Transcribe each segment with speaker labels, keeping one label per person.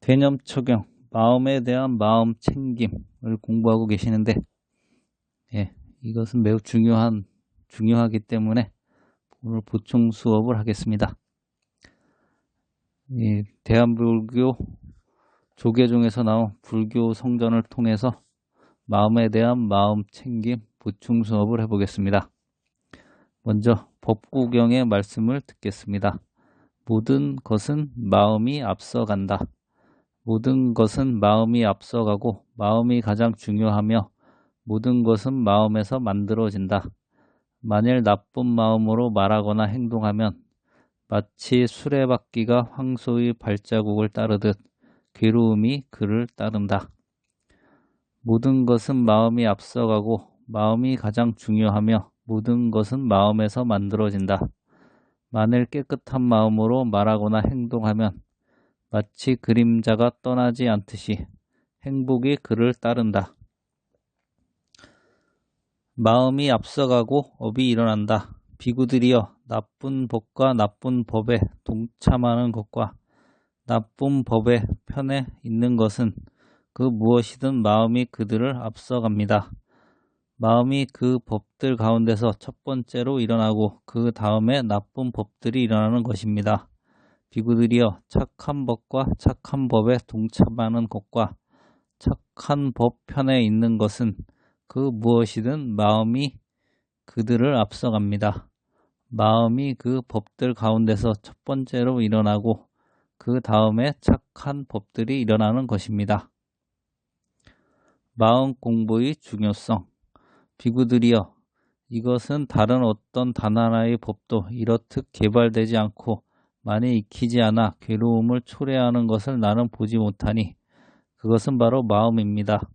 Speaker 1: 개념 적용, 마음에 대한 마음 챙김을 공부하고 계시는데, 이것은 매우 중요하기 때문에 오늘 보충 수업을 하겠습니다. 이 대한불교 조계종에서 나온 불교 성전을 통해서 마음에 대한 마음 챙김 보충 수업을 해보겠습니다. 먼저 법구경의 말씀을 듣겠습니다. 모든 것은 마음이 앞서간다. 모든 것은 마음이 앞서가고 마음이 가장 중요하며 모든 것은 마음에서 만들어진다. 만일 나쁜 마음으로 말하거나 행동하면 마치 수레바퀴가 황소의 발자국을 따르듯 괴로움이 그를 따른다. 모든 것은 마음이 앞서가고 마음이 가장 중요하며 모든 것은 마음에서 만들어진다. 만일 깨끗한 마음으로 말하거나 행동하면 마치 그림자가 떠나지 않듯이 행복이 그를 따른다. 마음이 앞서가고 업이 일어난다. 비구들이여, 나쁜 법과 나쁜 법에 동참하는 것과 나쁜 법의 편에 있는 것은 그 무엇이든 마음이 그들을 앞서갑니다. 마음이 그 법들 가운데서 첫 번째로 일어나고 그 다음에 나쁜 법들이 일어나는 것입니다. 비구들이여, 착한 법과 착한 법에 동참하는 것과 착한 법 편에 있는 것은 그 무엇이든 마음이 그들을 앞서갑니다. 마음이 그 법들 가운데서 첫 번째로 일어나고 그 다음에 착한 법들이 일어나는 것입니다. 마음 공부의 중요성. 비구들이여, 이것은 다른 어떤 단 하나의 법도 이렇듯 개발되지 않고 많이 익히지 않아 괴로움을 초래하는 것을 나는 보지 못하니 그것은 바로 마음입니다.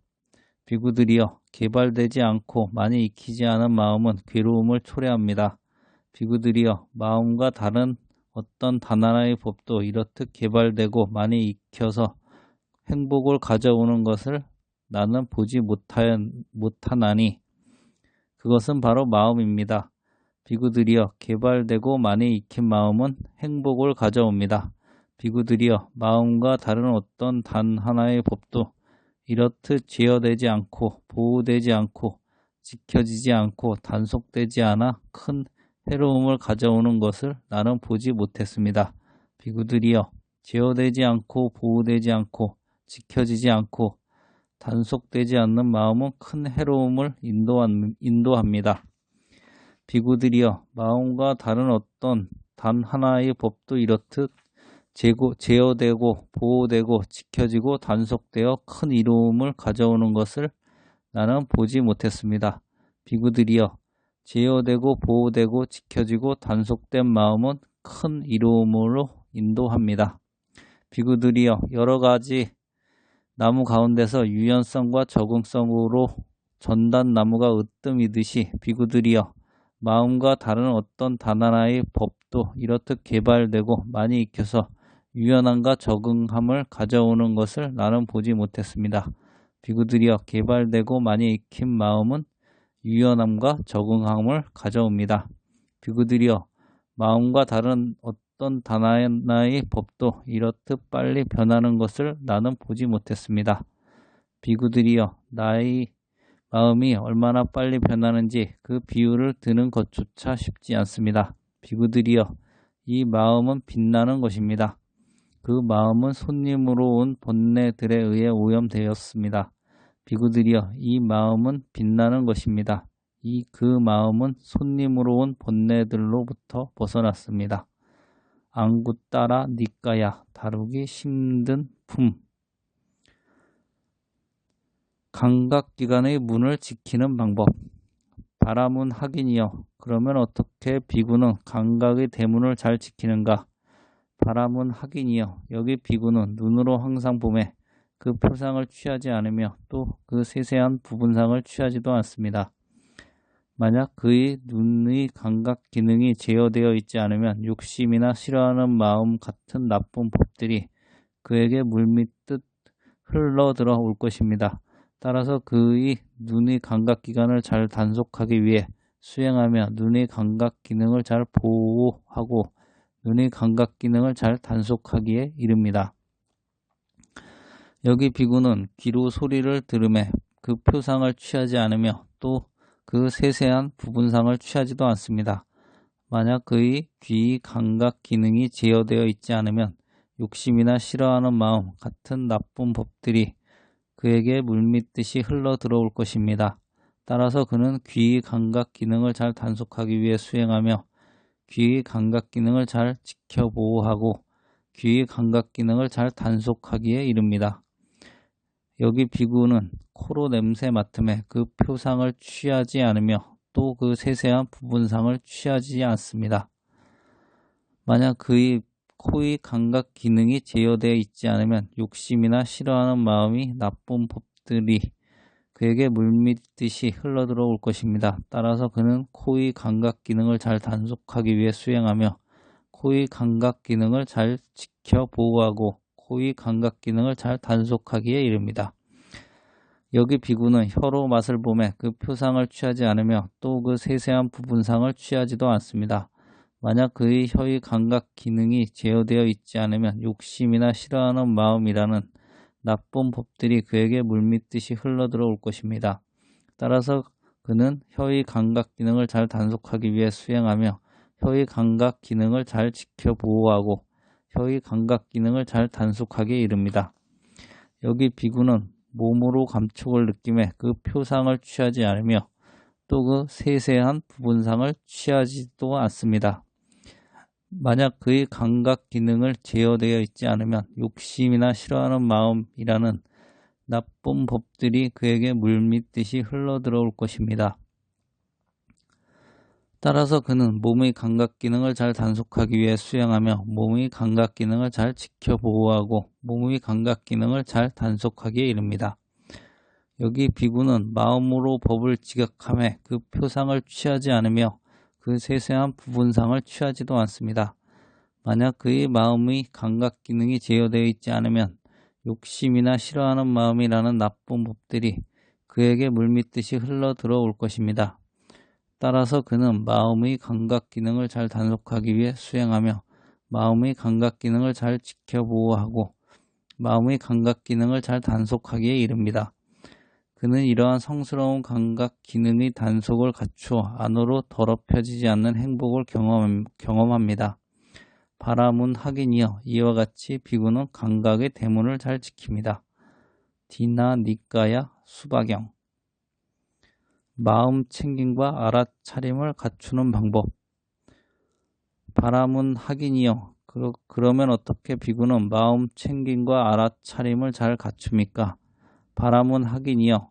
Speaker 1: 비구들이여, 개발되지 않고 많이 익히지 않은 마음은 괴로움을 초래합니다. 비구들이여, 마음과 다른 어떤 단 하나의 법도 이렇듯 개발되고 많이 익혀서 행복을 가져오는 것을 나는 보지 못하나니 그것은 바로 마음입니다. 비구들이여, 개발되고 많이 익힌 마음은 행복을 가져옵니다. 비구들이여, 마음과 다른 어떤 단 하나의 법도 이렇듯 제어되지 않고 보호되지 않고 지켜지지 않고 단속되지 않아 큰 해로움을 가져오는 것을 나는 보지 못했습니다. 비구들이여, 제어되지 않고 보호되지 않고 지켜지지 않고 단속되지 않는 마음은 큰 해로움을 인도합니다. 비구들이여, 마음과 다른 어떤 단 하나의 법도 이렇듯 제어되고 보호되고 지켜지고 단속되어 큰 이로움을 가져오는 것을 나는 보지 못했습니다. 비구들이여, 제어되고 보호되고 지켜지고 단속된 마음은 큰 이로움으로 인도합니다. 비구들이여, 여러 가지 나무 가운데서 유연성과 적응성으로 전단나무가 으뜸이듯이 비구들이여, 마음과 다른 어떤 단 하나의 법도 이렇듯 개발되고 많이 익혀서 유연함과 적응함을 가져오는 것을 나는 보지 못했습니다. 비구들이여, 개발되고 많이 익힌 마음은 유연함과 적응함을 가져옵니다. 비구들이여, 마음과 다른 어떤 단 하나의 법도 이렇듯 빨리 변하는 것을 나는 보지 못했습니다. 비구들이여, 나의 마음이 얼마나 빨리 변하는지 그 비유를 드는 것조차 쉽지 않습니다. 비구들이여, 이 마음은 빛나는 것입니다. 그 마음은 손님으로 온 번뇌들에 의해 오염되었습니다. 비구들이여, 이 마음은 빛나는 것입니다. 그 마음은 손님으로 온 번뇌들로부터 벗어났습니다. 안구따라 니까야, 다루기 힘든 품. 감각기관의 문을 지키는 방법. 바라문 학인이여, 그러면 어떻게 비구는 감각의 대문을 잘 지키는가? 바라문 학인이여, 여기 비구는 눈으로 항상 보매 그 표상을 취하지 않으며 또 그 세세한 부분상을 취하지도 않습니다. 만약 그의 눈의 감각 기능이 제어되어 있지 않으면 욕심이나 싫어하는 마음 같은 나쁜 법들이 그에게 물밀듯 흘러들어 올 것입니다. 따라서 그의 눈의 감각기관을 잘 단속하기 위해 수행하며 눈의 감각 기능을 잘 보호하고 눈의 감각 기능을 잘 단속하기에 이릅니다. 여기 비구는 귀로 소리를 들음에 그 표상을 취하지 않으며 또 그 세세한 부분상을 취하지도 않습니다. 만약 그의 귀 감각 기능이 제어되어 있지 않으면 욕심이나 싫어하는 마음 같은 나쁜 법들이 그에게 물밀듯이 흘러 들어올 것입니다. 따라서 그는 귀의 감각 기능을 잘 단속하기 위해 수행하며 귀의 감각 기능을 잘 지켜 보호하고 귀의 감각 기능을 잘 단속하기에 이릅니다. 여기 비구는 코로 냄새 맡음에 그 표상을 취하지 않으며 또 그 세세한 부분상을 취하지 않습니다. 만약 그의 코의 감각 기능이 제어되어 있지 않으면 욕심이나 싫어하는 마음이 나쁜 법들이 그에게 물밀듯이 흘러들어올 것입니다. 따라서 그는 코의 감각 기능을 잘 단속하기 위해 수행하며 코의 감각 기능을 잘 지켜 보호하고 코의 감각 기능을 잘 단속하기에 이릅니다. 여기 비구는 혀로 맛을 보매 그 표상을 취하지 않으며 또 그 세세한 부분상을 취하지도 않습니다. 만약 그의 혀의 감각 기능이 제어되어 있지 않으면 욕심이나 싫어하는 마음이라는 나쁜 법들이 그에게 물밀듯이 흘러들어올 것입니다. 따라서 그는 혀의 감각 기능을 잘 단속하기 위해 수행하며 혀의 감각 기능을 잘 지켜 보호하고 혀의 감각 기능을 잘 단속하기에 이릅니다. 여기 비구는 몸으로 감촉을 느끼며 그 표상을 취하지 않으며 또 그 세세한 부분상을 취하지도 않습니다. 만약 그의 감각 기능을 제어되어 있지 않으면 욕심이나 싫어하는 마음이라는 나쁜 법들이 그에게 물밀듯이 흘러들어올 것입니다. 따라서 그는 몸의 감각 기능을 잘 단속하기 위해 수행하며 몸의 감각 기능을 잘 지켜 보호하고 몸의 감각 기능을 잘 단속하기에 이릅니다. 여기 비구는 마음으로 법을 지각하며 그 표상을 취하지 않으며 그 세세한 부분상을 취하지도 않습니다. 만약 그의 마음의 감각 기능이 제어되어 있지 않으면 욕심이나 싫어하는 마음이라는 나쁜 법들이 그에게 물밀듯이 흘러 들어올 것입니다. 따라서 그는 마음의 감각 기능을 잘 단속하기 위해 수행하며 마음의 감각 기능을 잘 지켜 보호하고 마음의 감각 기능을 잘 단속하기에 이릅니다. 그는 이러한 성스러운 감각 기능의 단속을 갖추어 안으로 더럽혀지지 않는 행복을 경험합니다. 바라문 학인이여 이와 같이 비구는 감각의 대문을 잘 지킵니다. 디나 니까야 수바경 마음 챙김과 알아차림을 갖추는 방법. 바라문 학인이여 그러면 어떻게 비구는 마음 챙김과 알아차림을 잘 갖춥니까? 바라문 학인이여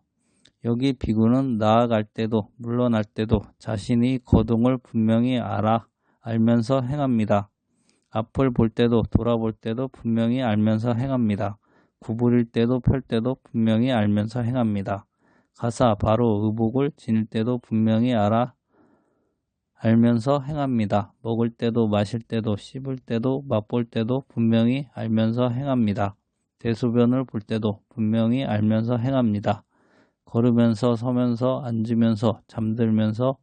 Speaker 1: 여기 비구는 나아갈 때도 물러날 때도 자신의 거동을 분명히 알면서 행합니다. 앞을 볼 때도 돌아볼 때도 분명히 알면서 행합니다. 구부릴 때도 펼 때도 분명히 알면서 행합니다. 가사 바로 의복을 지닐 때도 분명히 알면서 행합니다. 먹을 때도 마실 때도 씹을 때도 맛볼 때도 분명히 알면서 행합니다. 대소변을 볼 때도 분명히 알면서 행합니다. 걸으면서 서면서 앉으면서 잠들면서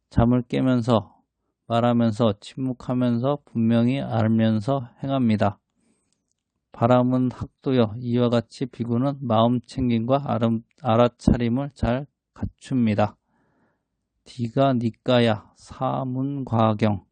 Speaker 1: 잠을 깨면서 말하면서 침묵하면서 분명히 알면서 행합니다. 바라문 학도여 이와 같이 비구는 마음 챙김과 알아차림을 잘 갖춥니다. 디가 니까야 사문과경